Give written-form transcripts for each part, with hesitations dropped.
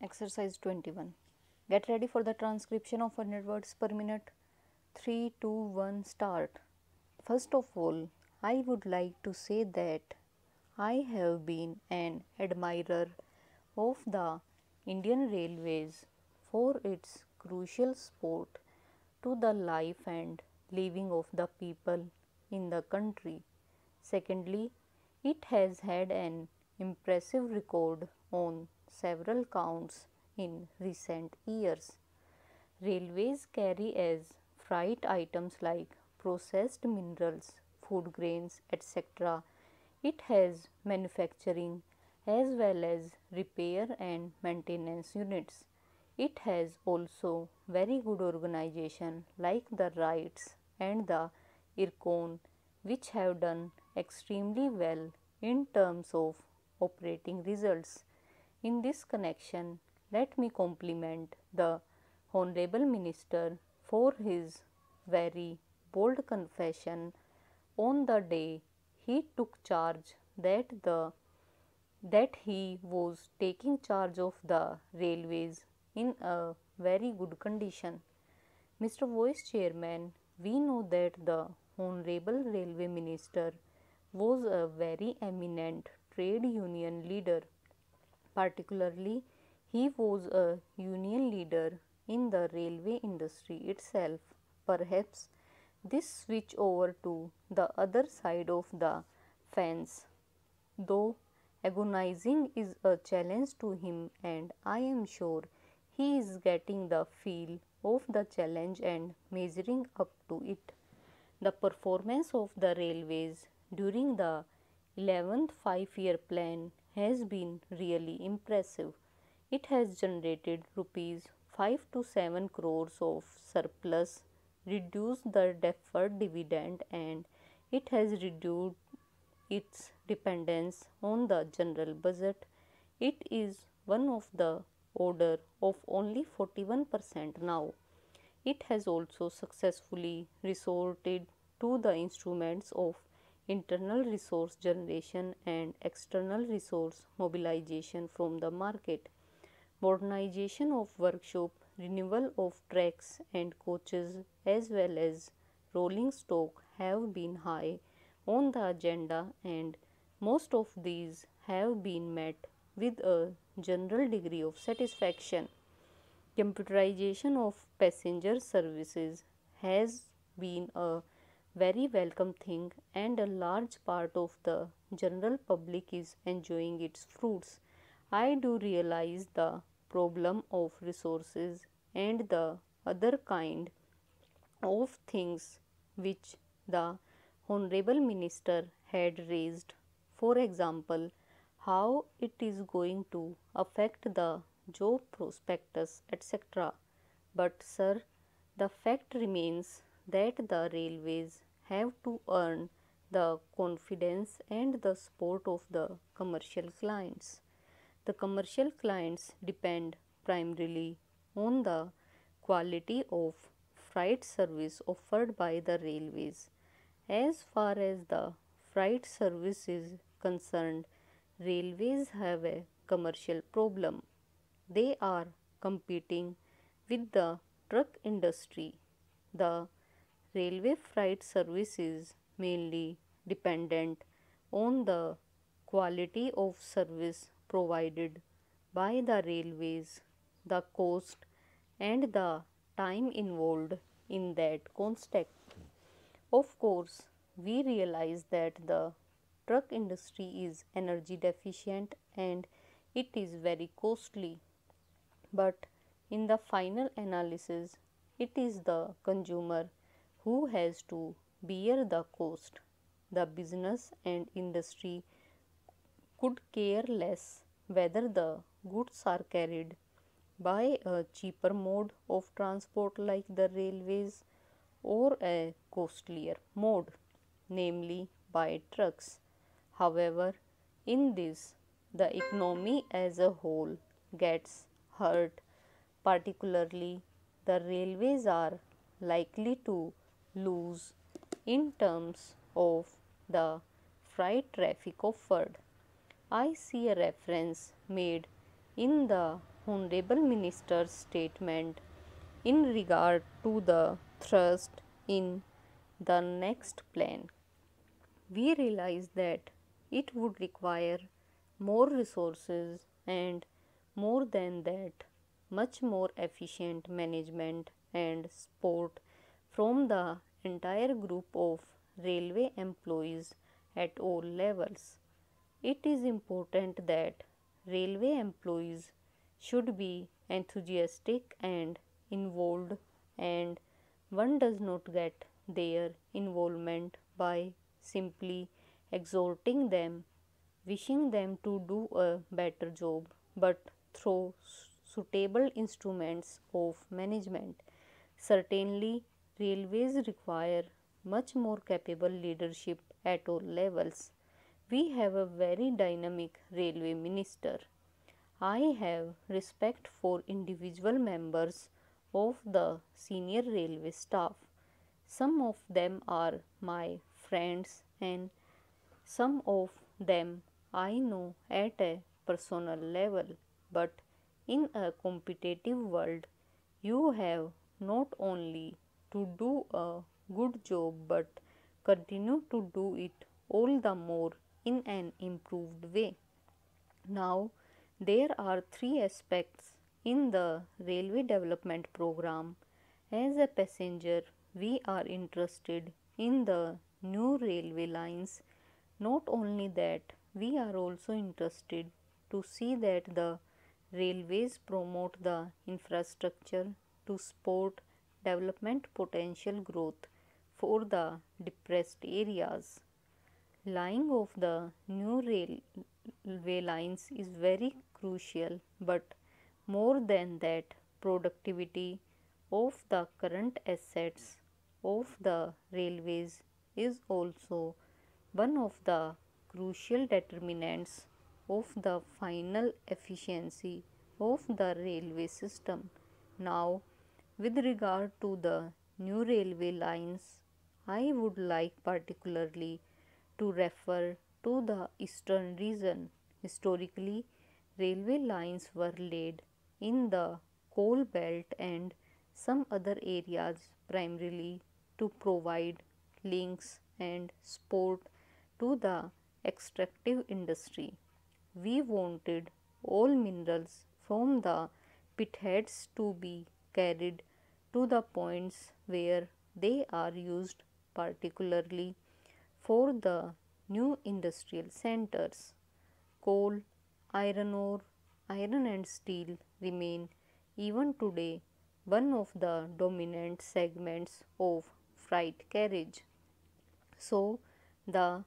Exercise 21. Get ready for the transcription of 100 words per minute. 3, 2, 1, start. First of all, I would like to say that I have been an admirer of the Indian Railways for its crucial support to the life and living of the people in the country. Secondly, it has had an impressive record on several counts in recent years. Railways carry as freight items like processed minerals, food grains, etc. It has manufacturing as well as repair and maintenance units. It has also very good organization like the RITES and the IRCON, which have done extremely well in terms of operating results. In this connection, let me compliment the Honorable Minister for his very bold confession on the day he took charge that he was taking charge of the railways in a very good condition. Mr. Vice Chairman, we know that the Honorable Railway Minister was a very eminent trade union leader. Particularly, he was a union leader in the railway industry itself. Perhaps this switch over to the other side of the fence, though agonizing, is a challenge to him, and I am sure he is getting the feel of the challenge and measuring up to it. The performance of the railways during the 11th five-year plan has been really impressive. It has generated rupees 5 to 7 crores of surplus, reduced the deferred dividend, and it has reduced its dependence on the general budget. It is one of the order of only 41% now. It has also successfully resorted to the instruments of internal resource generation and external resource mobilization from the market. Modernization of workshop, renewal of tracks and coaches, as well as rolling stock have been high on the agenda, and most of these have been met with a general degree of satisfaction. Computerization of passenger services has been a very welcome thing, and a large part of the general public is enjoying its fruits. I do realize the problem of resources and the other kind of things which the Honorable Minister had raised. For example, how it is going to affect the job prospectus, etc. But, sir, the fact remains that the railways have to earn the confidence and the support of the commercial clients. The commercial clients depend primarily on the quality of freight service offered by the railways. As far as the freight service is concerned, railways have a commercial problem. They are competing with the truck industry. The railway freight service is mainly dependent on the quality of service provided by the railways, the cost, and the time involved in that contact. Of course, we realize that the truck industry is energy deficient and it is very costly, but in the final analysis, it is the consumer who has to bear the cost. The business and industry could care less whether the goods are carried by a cheaper mode of transport like the railways or a costlier mode, namely by trucks. However, in this, the economy as a whole gets hurt, particularly the railways are likely to lose in terms of the freight traffic offered. I see a reference made in the Honorable Minister's statement in regard to the thrust in the next plan. We realized that it would require more resources and, more than that, much more efficient management and support from the entire group of railway employees at all levels. It is important that railway employees should be enthusiastic and involved, and one does not get their involvement by simply exhorting them, wishing them to do a better job, but through suitable instruments of management. Certainly, railways require much more capable leadership at all levels. We have a very dynamic railway minister. I have respect for individual members of the senior railway staff. Some of them are my friends and some of them I know at a personal level. But in a competitive world, you have not only to do a good job but continue to do it all the more in an improved way. Now, there are three aspects in the railway development program. As a passenger, we are interested in the new railway lines. Not only that, we are also interested to see that the railways promote the infrastructure to support development potential growth for the depressed areas. Laying of the new railway lines is very crucial, but more than that, productivity of the current assets of the railways is also one of the crucial determinants of the final efficiency of the railway system. Now, with regard to the new railway lines, I would like particularly to refer to the eastern region. Historically, railway lines were laid in the coal belt and some other areas primarily to provide links and support to the extractive industry. We wanted all minerals from the pitheads to be carried to the points where they are used, particularly for the new industrial centers. Coal, iron ore, iron and steel remain even today one of the dominant segments of freight carriage. So, the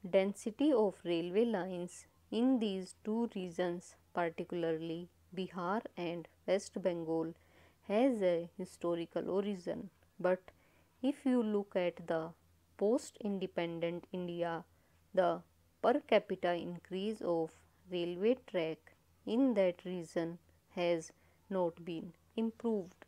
density of railway lines in these two regions, particularly Bihar and West Bengal, has a historical origin. But if you look at the post independent India, the per capita increase of railway track in that region has not been improved.